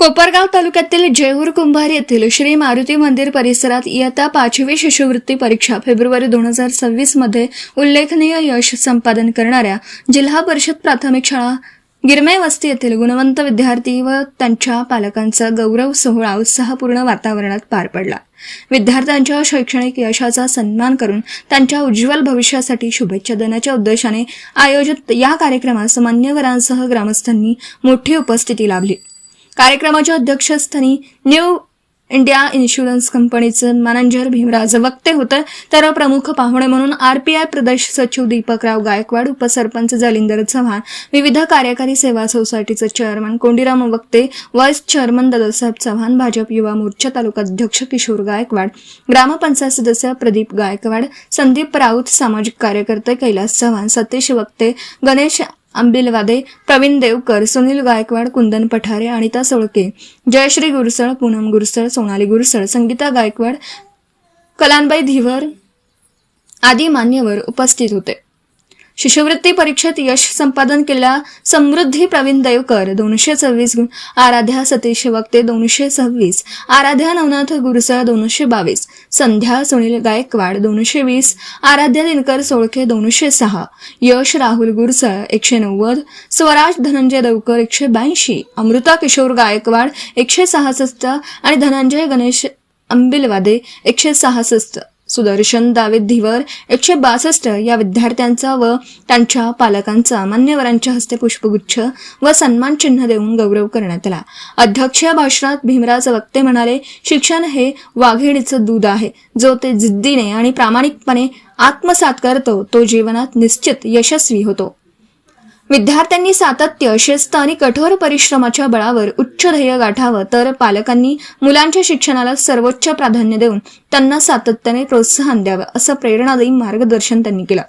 कोपरगाव तालुक्यातील जेहूर कुंभार येथील श्री मारुती मंदिर परिसरात इयत्ता 5वी शिष्यवृत्ती परीक्षा फेब्रुवारी 2026 मध्ये उल्लेखनीय यश संपादन करणाऱ्या जिल्हा परिषद प्राथमिक शाळा गिरमे वस्ती येथील गुणवंत विद्यार्थी व त्यांच्या पालकांचा गौरव सोहळा उत्साहपूर्ण वातावरणात पार पडला। विद्यार्थ्यांच्या शैक्षणिक यशाचा सन्मान करून त्यांच्या उज्ज्वल भविष्यासाठी शुभेच्छा देण्याच्या उद्देशाने आयोजित या कार्यक्रमास मान्यवरांसह ग्रामस्थांनी मोठी उपस्थिती लाभली। कार्यक्रमाच्या अध्यक्षस्थानी न्यू इंडिया इन्शुरन्स कंपनीचे मॅनेजर भीमराज वक्ते होते, तर प्रमुख पाहुणे म्हणून आरपीआय प्रदेश सचिव दीपकराव गायकवाड, उपसरपंच जालिंदर चव्हाण, विविध कार्यकारी सेवा सोसायटीचे चेअरमन कोंडीराम वक्ते, व्हाईस चेअरमन दादासाहेब चव्हाण, भाजप युवा मोर्चा तालुकाध्यक्ष किशोर गायकवाड, ग्रामपंचायत सदस्य प्रदीप गायकवाड, संदीप राऊत, सामाजिक कार्यकर्ते कैलास चव्हाण, सतीश वक्ते, गणेश आंबिलवादे, प्रवीण देवकर, सुनील गायकवाड, कुंदन पठारे, अनिता सोळके, जयश्री गुरसळ, पूनम गुरसळ, सोनाली गुरसळ, संगीता गायकवाड, कलानबाई धीवर आदी मान्यवर उपस्थित होते। शिष्यवृत्ती परीक्षेत यश संपादन केल्या समृद्धी प्रवीण देवकर 226 गुण, आराध्या सतीश वक्ते 226, आराध्या नवनाथ गुरसळ 222, संध्या सुनील गायकवाड 220, आराध्या दिनकर सोळके 206, यश राहुल गुरसळ 190, स्वराज धनंजय देवकर 182, अमृता किशोर गायकवाड 166 आणि धनंजय गणेश आंबिलवादे 166, सुदर्शन दावीद धीवर 162 या विद्यार्थ्यांचा व त्यांच्या पालकांचा मान्यवरांच्या हस्ते पुष्पगुच्छ व सन्मान चिन्ह देऊन गौरव करण्यात आला। अध्यक्षीय भाषणात भीमराज वक्ते म्हणाले, शिक्षण हे वाघिणीचं दूध आहे, जो ते जिद्दीने आणि प्रामाणिकपणे आत्मसात करतो तो जीवनात निश्चित यशस्वी होतो। विद्यार्थ्यांनी सातत्य, शिस्त आणि कठोर परिश्रमाच्या बळावर उच्च ध्येय गाठावं, तर पालकांनी मुलांच्या शिक्षणाला सर्वोच्च प्राधान्य देऊन त्यांना सातत्याने प्रोत्साहन द्यावं, असं प्रेरणादायी मार्गदर्शन त्यांनी केलं।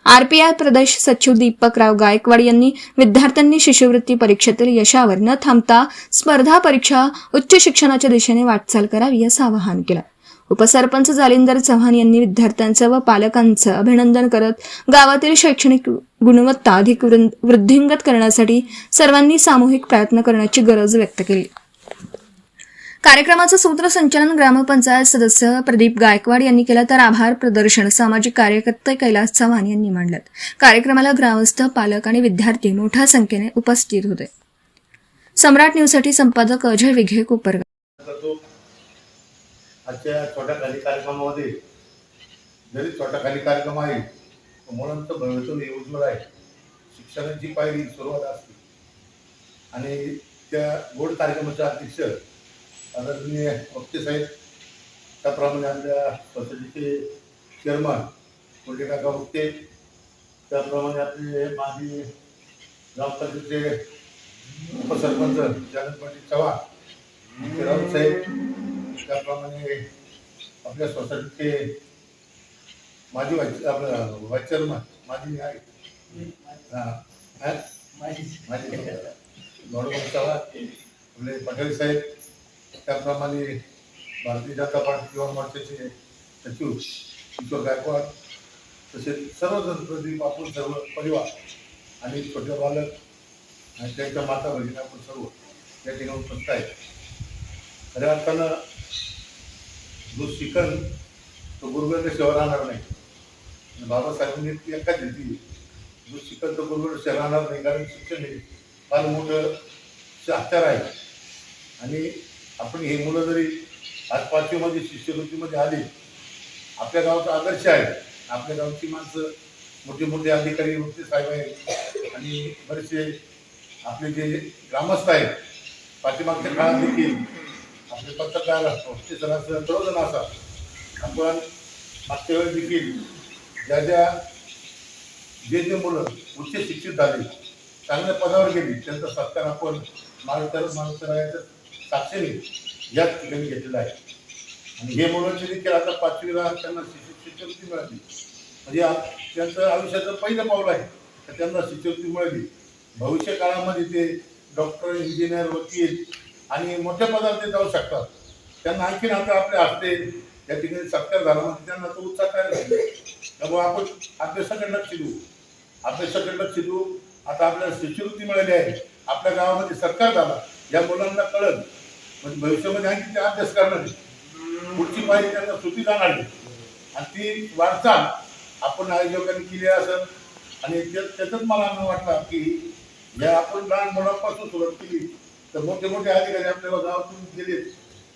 आरपीआय प्रदेश सचिव दीपकराव गायकवाड यांनी विद्यार्थ्यांनी शिष्यवृत्ती परीक्षेतील यशावर न थांबता स्पर्धा परीक्षा उच्च शिक्षणाच्या दिशेने वाटचाल करावी असं आवाहन केलं। उपसरपंच जालिंदर चव्हाण यांनी विद्यार्थ्यांचं व पालकांचं अभिनंदन करत गावातील शैक्षणिक गुणवत्ता अधिक वृद्धिंगत करण्यासाठी सर्वांनी सामूहिक प्रयत्न करण्याची गरज व्यक्त केली। कार्यक्रमाचं सूत्रसंचालन ग्रामपंचायत सदस्य प्रदीप गायकवाड यांनी केलं, तर आभार प्रदर्शन सामाजिक कार्यकर्ते कैलास चव्हाण यांनी मांडलं। कार्यक्रमाला ग्रामस्थ, पालक आणि विद्यार्थी मोठ्या संख्येने उपस्थित होते। सम्राट न्यूजसाठी संपादक अजय विघे, कोपरगाव। आजच्या छोट्या खाली कार्यक्रमामध्ये जरी छोटा खाली कार्यक्रम आहे, मुलांचं भविष्य उज्ज्वल आहे। शिक्षणाची पायरी सुरुवात असते आणि त्या गोड कार्यक्रमाचे अध्यक्ष आदरणीय वक्ते साहेब, त्याप्रमाणे आपल्या सोसायटीचे चेअरमन कोंडीराम वक्ते, त्याप्रमाणे आपले माजी ग्रामपंचायतीचे उपसरपंच जालिंदर चव्हाण, राऊत साहेब, त्याप्रमाणे आपल्या सोसायटीचे माजी व्हाईस चेअरमन माजी आहे आपले पटेल साहेब, त्याप्रमाणे भारतीय जनता पार्टी युवा मोर्चाचे सचिव किशोर गायकवाड, तसेच सर्वजण प्रदीप, आपण सर्व परिवार आणि छोटे बालक आणि त्यांच्या माता भगिनी आपण सर्व या ठिकाणी उपस्थित आहे। खऱ्या अर्थानं जो शिकन तो गुरुगुरूच्या सेवा राहणार नाही। बाबासाहेबांनी एकाच दिली, जो शिकन तो गुरुगुरूच्या सेवा राहणार नाही, कारण शिक्षण हे फार मोठं हत्यार आहे। आणि आपण हे मुलं जरी आज 5वीमध्ये शिष्यवृत्तीमध्ये आली, आपल्या गावाचा आदर्श आहे। आपल्या गावची माणसं मोठे मोठे अधिकारी वक्ते साहेब आहेत आणि बरेचसे आपले जे ग्रामस्थ आहेत, पाठीमागच्या काळात देखील आपले पत्रकार सर्वजण असा आपण मागच्या वेळेस देखील जे मुलं उच्च शिक्षित झाले, चांगल्या पदावर गेली, त्यांचा सत्कार आपण महाराष्ट्राच्या साक्षीने याच ठिकाणी घेतलेला आहे। आणि हे मुलांचे देखील आता 5वीला त्यांना शिष्यवृत्ती मिळाली, म्हणजे त्यांचं आयुष्याचं पहिलं पाऊल आहे, तर त्यांना शिष्यवृत्ती मिळाली। भविष्य काळामध्ये ते डॉक्टर, इंजिनियर, वकील आणि मोठ्या पदावर ते जाऊ शकतात। त्यांना आणखीन आता आपल्या हस्ते या ठिकाणी सत्कार झाला, म्हणजे त्यांना तो उत्साह काय झाला, त्यामुळे आपण अभ्यासाकडे लक्ष देऊ। आता आपल्याला शिष्यवृत्ती मिळाली आहे, आपल्या गावामध्ये सरकार झाला, ज्या मुलांना कळत म्हणजे भविष्यामध्ये आणखी ते अभ्यास करणार आहे. पुढची पाहिजे त्यांना सुटी जाणार आहे. आणि ती वाटचाल आपण आयोजकांनी केली असेल आणि त्यातच मला असं वाटलं की या आपण लहान मुलांपासून सुरुवात केली तर मोठे मोठे अधिकारी आपल्याला गावातून गेले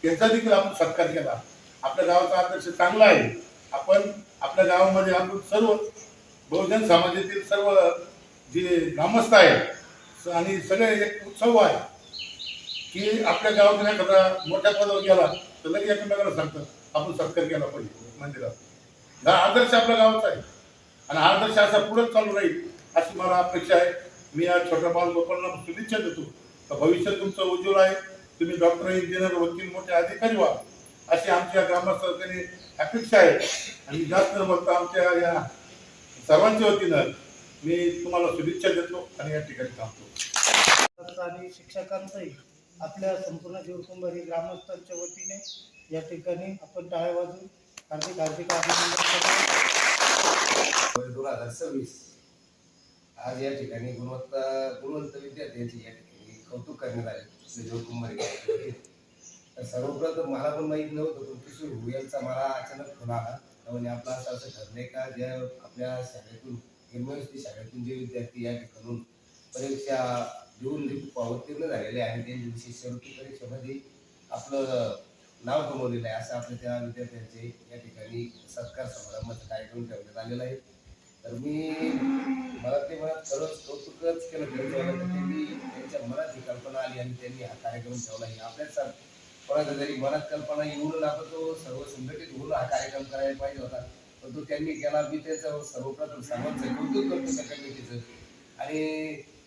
त्यांचा देखील आपण सत्कार केला. आपल्या गावाचा आदर्श चांगला आहे. आपण आपल्या गावामध्ये आपण सर्व बहुजन समाजातील सर्व जे ग्रामस्थ आहेत आणि सगळे एक उत्सव आहे की आपल्या गावातून एखादा मोठ्या पदावर गेला तर लगेच एकमेकाला सांगतात आपण सत्कार केला पाहिजे मंदिरात. हा आदर्श आपल्या गावाचा आहे आणि हा आदर्श असा पुढे चालू राहील अशी मला अपेक्षा आहे. मी या छोट्या बालगोपांना शुभेच्छा देतो तर भविष्य तुमचं उज्ज्वल आहे. तुम्ही डॉक्टर, इंजिनियर, वकील, मोठे अधिकारी व्हा अशी आमच्या ग्रामस्थांनी अपेक्षा आहे. आणि जास्त न बोलता आमच्या या सर्वांच्या वतीनं मी तुम्हाला शुभेच्छा देतो आणि या ठिकाणी थांबतो. आणि शिक्षकांचंही आपल्या संपूर्ण जीवकुंभारी ग्रामस्थांच्या वतीने या ठिकाणी आपण टाळ्या वाजून हार्दिक अभिनंदन करतो. 2026 आज या ठिकाणी गुणवंत विद्यार्थ्यांची या ठिकाणी कौतुक करण्यात आले जीवकुंभारी. तर सर्वप्रथम मला पण माहीत नव्हतं पण किशोर भाऊ यांचा मला अचानक फोन आला म्हणजे आपलं असं ठरलंय का ज्या आपल्या शाळेतून एमएसटी शाळेतून जे विद्यार्थी या ठिकाणून परीक्षा देऊन उत्तीर्ण झालेले आहे त्यांनी शिष्यवृत्ती परीक्षेमध्ये आपलं नाव कमवलेलं आहे असं आपल्या त्या विद्यार्थ्यांचे या ठिकाणी सत्कार समारंभाचा कार्यक्रम ठेवण्यात आलेला आहे. तर मला ते मनात खरंच कौतुकच केलं त्यांनी त्यांच्या मनात ही कल्पना आली आणि त्यांनी हा कार्यक्रम ठेवला. ही आपल्याच कोणाच्या जरी मनात कल्पना येऊन आपण तो सर्व संघटित होऊन हा कार्यक्रम करायला पाहिजे होता पण तो त्यांनी केला. मी त्याचं सर्वप्रथम सर्वांचं कौतुक करतो त्या कमिटीचं. आणि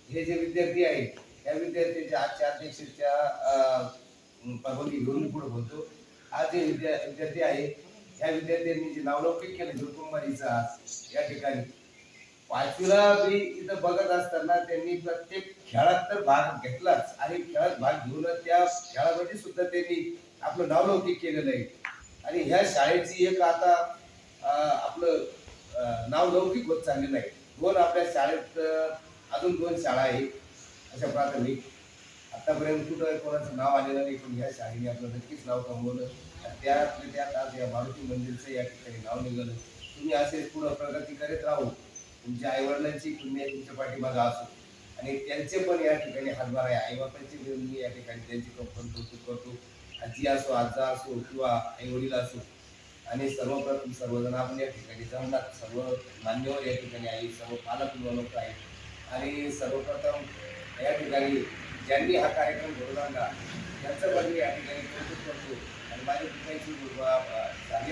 हे जे विद्यार्थी आहेत त्या विद्यार्थ्यांच्या आजच्या अध्यक्षाच्या परवानगी घेऊन पुढे बोलतो. आज जे विद्यार्थी आहे ह्या विद्यार्थ्यांनी जे नावलौकिक केलं जीवकुंभारीचा या ठिकाणी 5वीला मी इथं बघत असताना त्यांनी प्रत्येक खेळात तर भाग घेतलाच आणि खेळात भाग घेऊन त्या खेळामध्ये सुद्धा त्यांनी आपलं नावलौकिक केलेलं आहे. आणि ह्या शाळेची एक आता आपलं नावलौकिक होत चाललेलं आहे. 2 आपल्या शाळेत अजून 2 शाळा आहेत अशा प्राथमिक. आतापर्यंत कुठं कोणाचं नाव आलेलं नाही पण ह्या शाळेने आपलं नक्कीच नाव कमवलं. त्यात आज या मारुती मंदिरचं या ठिकाणी नाव निघालं. तुम्ही असे पुढं प्रगती करत राहू. तुमच्या आईवडिलांची पुण्य तुमच्या पाठीमागं असो आणि त्यांचे पण या ठिकाणी हातभार आहे. आईबापांची मी या ठिकाणी त्यांची पण कौतुक करतो. आजी असो, आजा असो किंवा आईवडील असो आणि सर्वप्रथम सर्वजण आपण या ठिकाणी जमणार सर्व मान्यवर या ठिकाणी आहे, सर्व पालक लोक आहेत आणि सर्वप्रथम या ठिकाणी ज्यांनी हा कार्यक्रम घडवून आणला त्यांचं पण मी या ठिकाणी कौतुक करतो. आणि माझ्या ठिकाणी